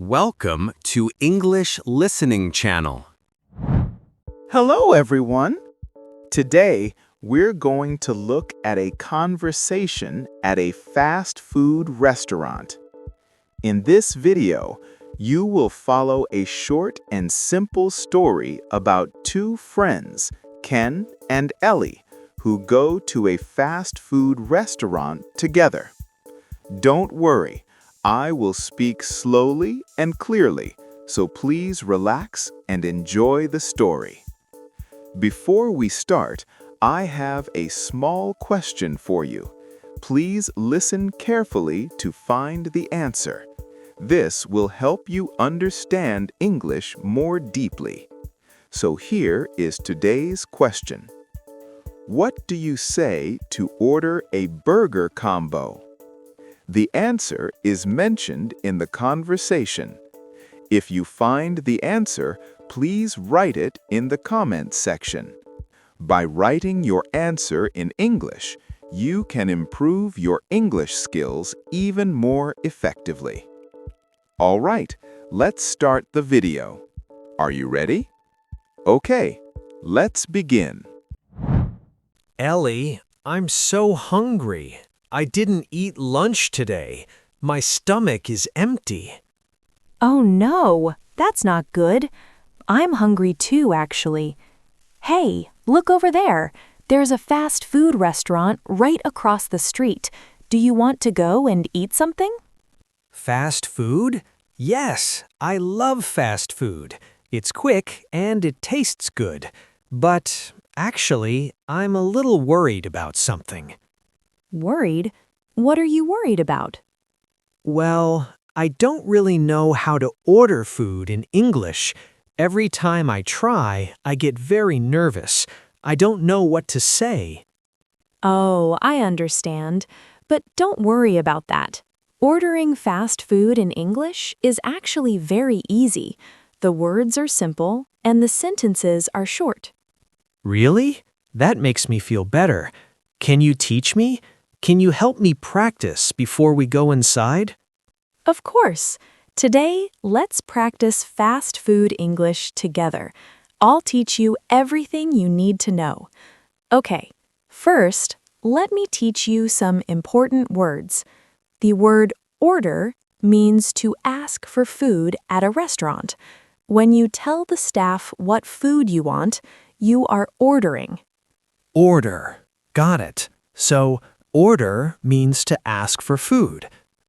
Welcome to English Listening Channel. Hello, everyone. Today, we're going to look at a conversation at a fast food restaurant. In this video, you will follow a short and simple story about two friends, Ken and Ellie, who go to a fast food restaurant together. Don't worry, I will speak slowly and clearly, so please relax and enjoy the story. Before we start, I have a small question for you. Please listen carefully to find the answer. This will help you understand English more deeply. So here is today's question. What do you say to order a burger combo? The answer is mentioned in the conversation. If you find the answer, please write it in the comments section. By writing your answer in English, you can improve your English skills even more effectively. All right, let's start the video. Are you ready? Okay, let's begin. Ellie, I'm so hungry. I didn't eat lunch today. My stomach is empty. Oh no, that's not good. I'm hungry too, actually. Hey, look over there. There's a fast food restaurant right across the street. Do you want to go and eat something? Fast food? Yes, I love fast food. It's quick and it tastes good. But actually, I'm a little worried about something. Worried? What are you worried about? Well, I don't really know how to order food in English. Every time I try, I get very nervous. I don't know what to say. Oh, I understand. But don't worry about that. Ordering fast food in English is actually very easy. The words are simple and the sentences are short. Really? That makes me feel better. Can you teach me? Can you help me practice before we go inside? Of course. Today, let's practice fast food English together. I'll teach you everything you need to know. Okay, first, let me teach you some important words. The word order means to ask for food at a restaurant. When you tell the staff what food you want, you are ordering. Order. Got it. So, order means to ask for food.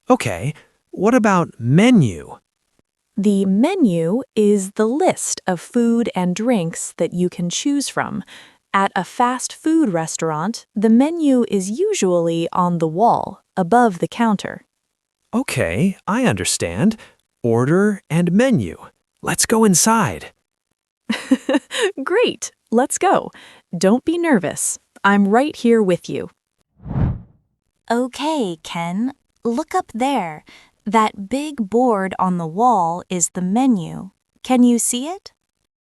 Okay, what about menu? The menu is the list of food and drinks that you can choose from. At a fast food restaurant, the menu is usually on the wall, above the counter. Okay, I understand. Order and menu. Let's go inside. Great, let's go. Don't be nervous. I'm right here with you. Okay, Ken, look up there. That big board on the wall is the menu. Can you see it?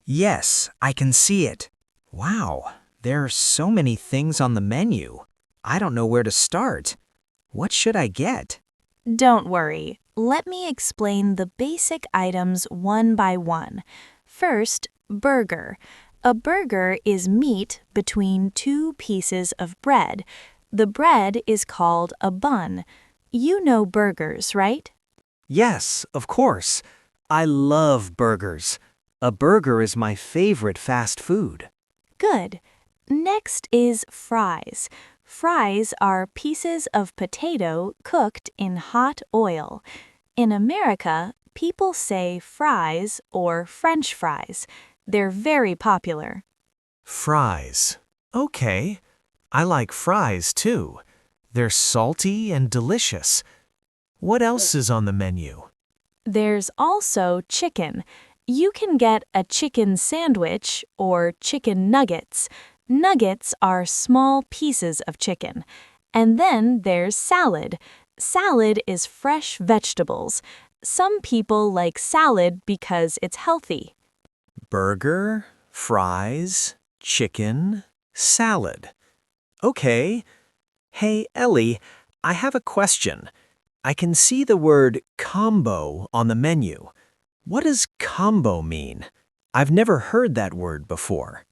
Yes, I can see it. Wow, there are so many things on the menu. I don't know where to start. What should I get? Don't worry. Let me explain the basic items one by one. First, burger. A burger is meat between two pieces of bread. The bread is called a bun. You know burgers, right? Yes, of course. I love burgers. A burger is my favorite fast food. Good. Next is fries. Fries are pieces of potato cooked in hot oil. In America, people say fries or French fries. They're very popular. Fries. Okay. I like fries too. They're salty and delicious. What else is on the menu? There's also chicken. You can get a chicken sandwich or chicken nuggets. Nuggets are small pieces of chicken. And then there's salad. Salad is fresh vegetables. Some people like salad because it's healthy. Burger, fries, chicken, salad. Okay. Hey, Ellie, I have a question. I can see the word combo on the menu. What does combo mean? I've never heard that word before.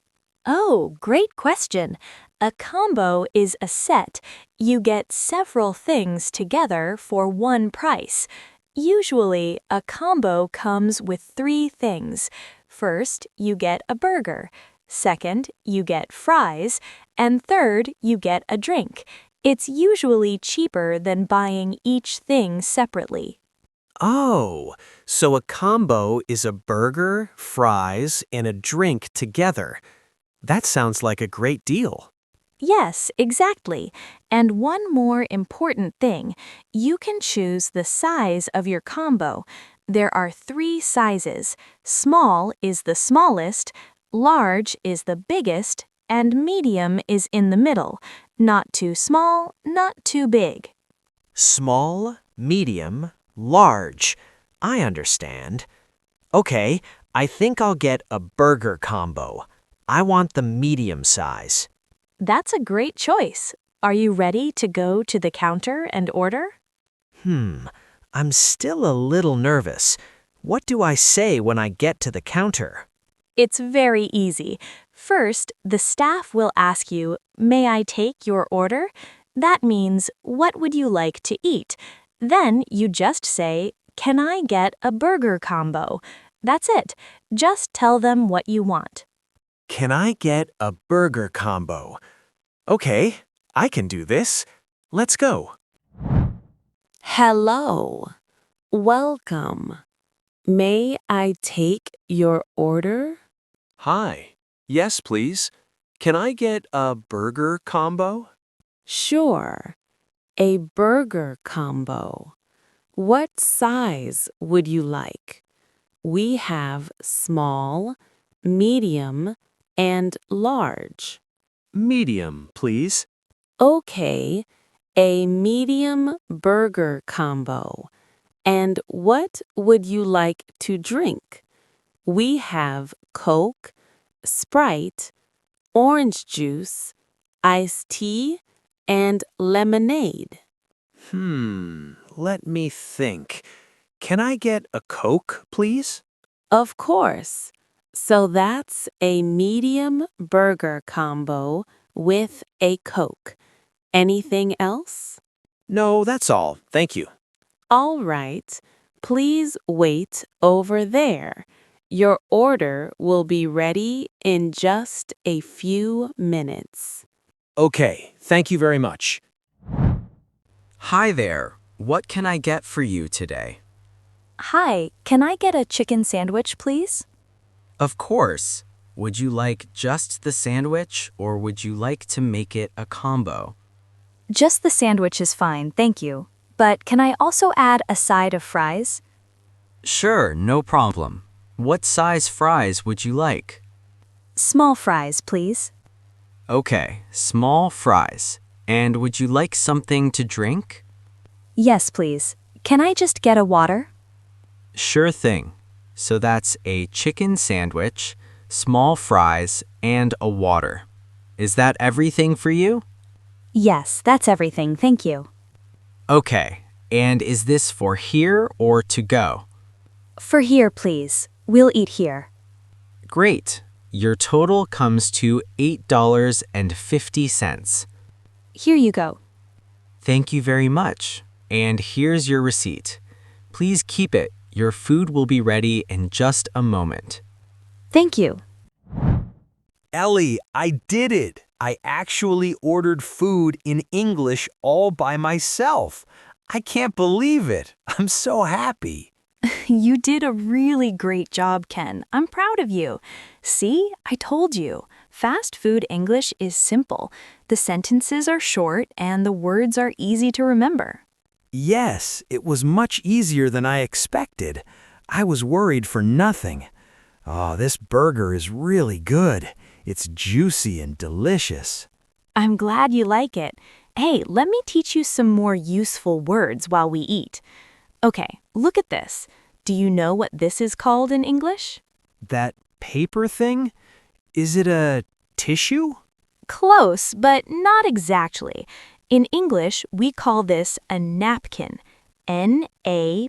Oh, great question. A combo is a set. You get several things together for one price. Usually, a combo comes with 3 things. First, you get a burger. Second, you get fries. And third, you get a drink. It's usually cheaper than buying each thing separately. Oh, so a combo is a burger, fries, and a drink together. That sounds like a great deal. Yes, exactly. And one more important thing, you can choose the size of your combo. There are 3 sizes. Small is the smallest, large is the biggest, and medium is in the middle. Not too small, not too big. Small, medium, large. I understand. Okay, I think I'll get a burger combo. I want the medium size. That's a great choice. Are you ready to go to the counter and order? I'm still a little nervous. What do I say when I get to the counter? It's very easy. First, the staff will ask you, "May I take your order?" That means, "What would you like to eat?" Then you just say, "Can I get a burger combo?" That's it. Just tell them what you want. Can I get a burger combo? Okay, I can do this. Let's go. Hello. Welcome. May I take your order? Hi. Yes, please. Can I get a burger combo? Sure. A burger combo. What size would you like? We have small, medium, and large. Medium, please. Okay, a medium burger combo. And what would you like to drink? We have Coke, Sprite, orange juice, iced tea, and lemonade. Let me think. Can I get a Coke, please? Of course. So that's a medium burger combo with a Coke. Anything else? No, that's all. Thank you. All right. Please wait over there. Your order will be ready in just a few minutes. Okay, thank you very much. Hi there. What can I get for you today? Hi, can I get a chicken sandwich, please? Of course. Would you like just the sandwich or would you like to make it a combo? Just the sandwich is fine, thank you. But can I also add a side of fries? Sure, no problem. What size fries would you like? Small fries, please. Okay, small fries. And would you like something to drink? Yes, please. Can I just get a water? Sure thing. So that's a chicken sandwich, small fries, and a water. Is that everything for you? Yes, that's everything, thank you. Okay, and is this for here or to go? For here, please. We'll eat here. Great. Your total comes to $8.50. Here you go. Thank you very much. And here's your receipt. Please keep it. Your food will be ready in just a moment. Thank you. Ellie, I did it. I actually ordered food in English all by myself. I can't believe it. I'm so happy. You did a really great job, Ken. I'm proud of you. See, I told you. Fast food English is simple. The sentences are short and the words are easy to remember. Yes, it was much easier than I expected. I was worried for nothing. Oh, this burger is really good. It's juicy and delicious. I'm glad you like it. Hey, let me teach you some more useful words while we eat. Okay, look at this. Do you know what this is called in English? That paper thing? Is it a tissue? Close, but not exactly. In English, we call this a napkin. N-A-P-K-I-N,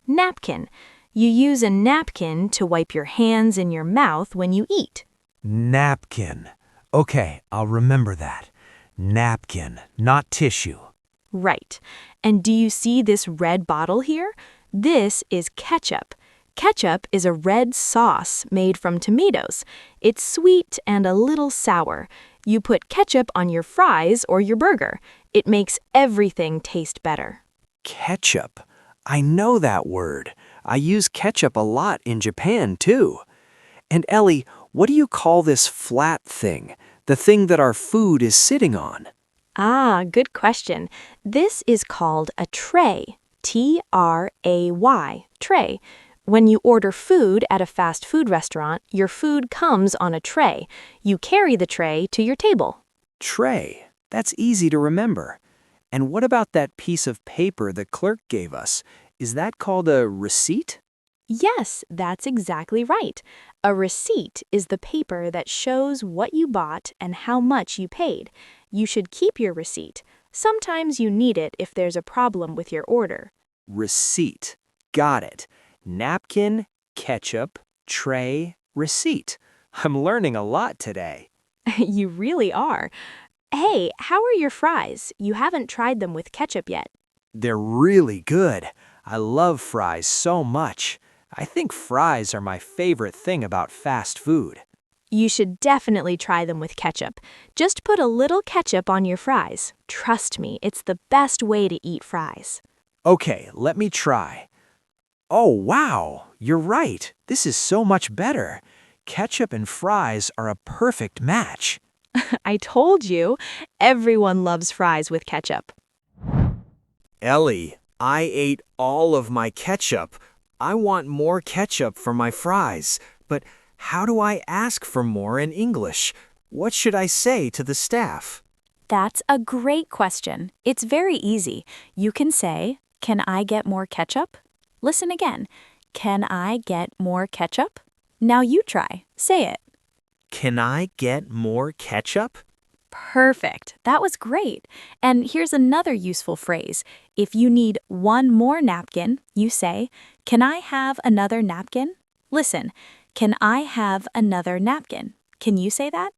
napkin. You use a napkin to wipe your hands and your mouth when you eat. Napkin. Okay, I'll remember that. Napkin, not tissue. Right. And do you see this red bottle here? This is ketchup. Ketchup is a red sauce made from tomatoes. It's sweet and a little sour. You put ketchup on your fries or your burger. It makes everything taste better. Ketchup. I know that word. I use ketchup a lot in Japan, too. And Ellie, what do you call this flat thing? The thing that our food is sitting on? Ah, good question. This is called a tray. T-R-A-Y, tray. When you order food at a fast food restaurant, your food comes on a tray. You carry the tray to your table. Tray. That's easy to remember. And what about that piece of paper the clerk gave us? Is that called a receipt? Yes, that's exactly right. A receipt is the paper that shows what you bought and how much you paid. You should keep your receipt. Sometimes you need it if there's a problem with your order. Receipt. Got it. Napkin, ketchup, tray, receipt. I'm learning a lot today. You really are. Hey, how are your fries? You haven't tried them with ketchup yet. They're really good. I love fries so much. I think fries are my favorite thing about fast food. You should definitely try them with ketchup. Just put a little ketchup on your fries. Trust me, it's the best way to eat fries. Okay, let me try. Oh, wow, you're right. This is so much better. Ketchup and fries are a perfect match. I told you, everyone loves fries with ketchup. Ellie, I ate all of my ketchup. I want more ketchup for my fries. But how do I ask for more in English? What should I say to the staff? That's a great question. It's very easy. You can say, "Can I get more ketchup?" Listen again. Can I get more ketchup? Now you try. Say it. Can I get more ketchup? Perfect. That was great. And here's another useful phrase. If you need one more napkin, you say, "Can I have another napkin?" Listen, can I have another napkin? Can you say that?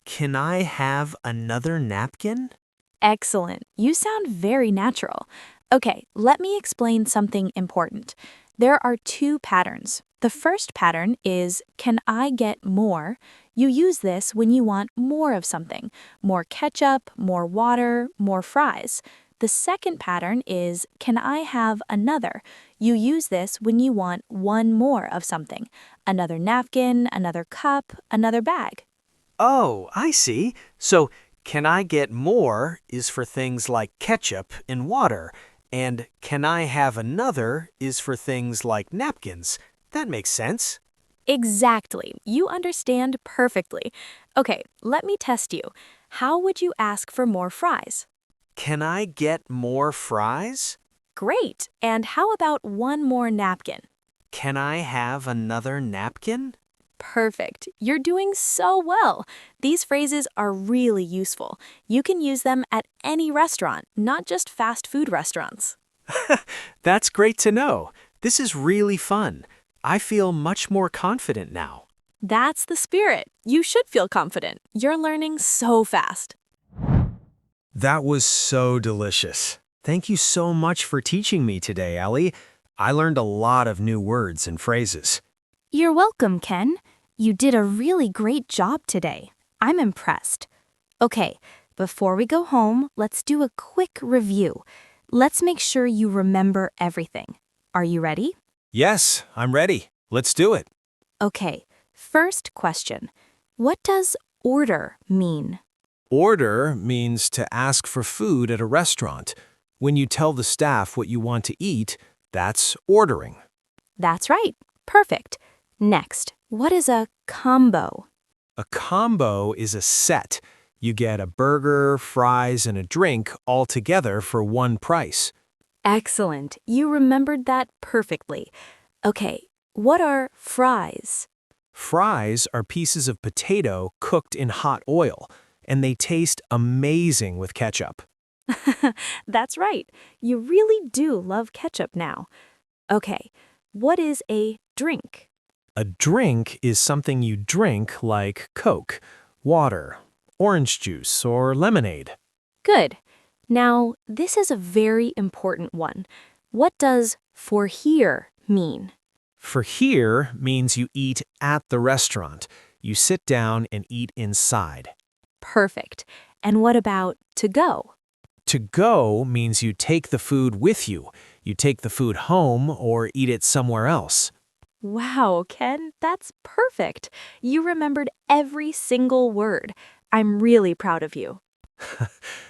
Can I have another napkin? Excellent. You sound very natural. Okay, let me explain something important. There are two patterns. The first pattern is, can I get more? You use this when you want more of something. More ketchup, more water, more fries. The second pattern is, can I have another? You use this when you want one more of something. Another napkin, another cup, another bag. Oh, I see. So, can I get more is for things like ketchup and water, and can I have another is for things like napkins. That makes sense. Exactly. You understand perfectly. Okay, let me test you. How would you ask for more fries? Can I get more fries? Great. And how about one more napkin? Can I have another napkin? Perfect. You're doing so well. These phrases are really useful. You can use them at any restaurant, not just fast food restaurants. That's great to know. This is really fun. I feel much more confident now. That's the spirit. You should feel confident. You're learning so fast. That was so delicious. Thank you so much for teaching me today, Ellie. I learned a lot of new words and phrases. You're welcome, Ken. You did a really great job today. I'm impressed. Okay, before we go home, let's do a quick review. Let's make sure you remember everything. Are you ready? Yes, I'm ready. Let's do it. Okay, first question. What does order mean? Order means to ask for food at a restaurant. When you tell the staff what you want to eat, that's ordering. That's right. Perfect. Next, what is a combo? A combo is a set. You get a burger, fries, and a drink all together for one price. Excellent. You remembered that perfectly. Okay, what are fries? Fries are pieces of potato cooked in hot oil, and they taste amazing with ketchup. That's right. You really do love ketchup now. Okay, what is a drink? A drink is something you drink like Coke, water, orange juice, or lemonade. Good. Now, this is a very important one. What does for here mean? For here means you eat at the restaurant. You sit down and eat inside. Perfect. And what about to go? To go means you take the food with you. You take the food home or eat it somewhere else. Wow, Ken, that's perfect. You remembered every single word. I'm really proud of you.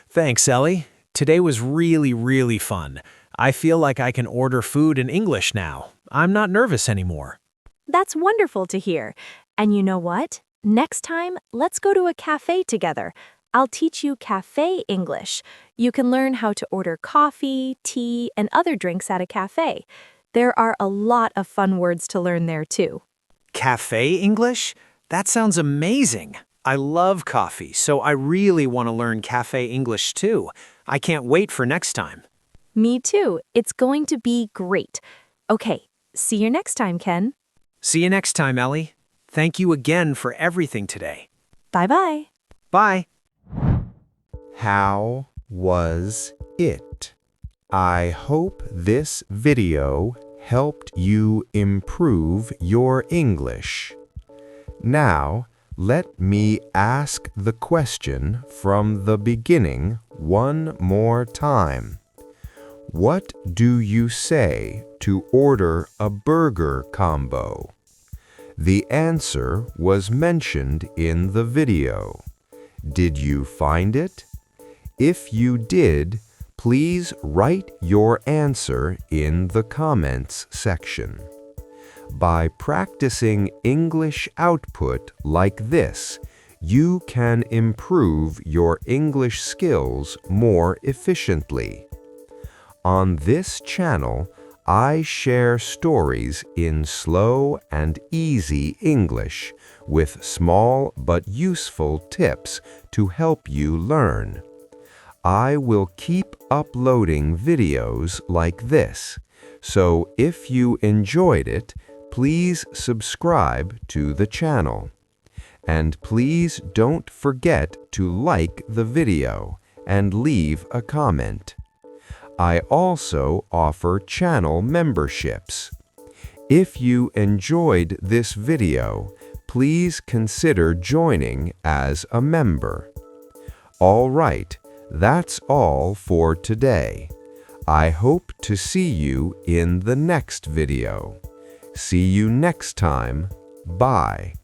Thanks, Ellie. Today was really fun. I feel like I can order food in English now. I'm not nervous anymore. That's wonderful to hear. And you know what? Next time, let's go to a cafe together. I'll teach you cafe English. You can learn how to order coffee, tea, and other drinks at a cafe. There are a lot of fun words to learn there too. Cafe English? That sounds amazing. I love coffee, so I really want to learn cafe English too. I can't wait for next time. Me too. It's going to be great. Okay, see you next time, Ken. See you next time, Ellie. Thank you again for everything today. Bye-bye. Bye. How was it? I hope this video helped you improve your English. Now, let me ask the question from the beginning one more time. What do you say to order a burger combo? The answer was mentioned in the video. Did you find it? If you did, please write your answer in the comments section. By practicing English output like this, you can improve your English skills more efficiently. On this channel, I share stories in slow and easy English with small but useful tips to help you learn. I will keep uploading videos like this, so if you enjoyed it, please subscribe to the channel. And please don't forget to like the video and leave a comment. I also offer channel memberships. If you enjoyed this video, please consider joining as a member. All right, that's all for today. I hope to see you in the next video. See you next time. Bye.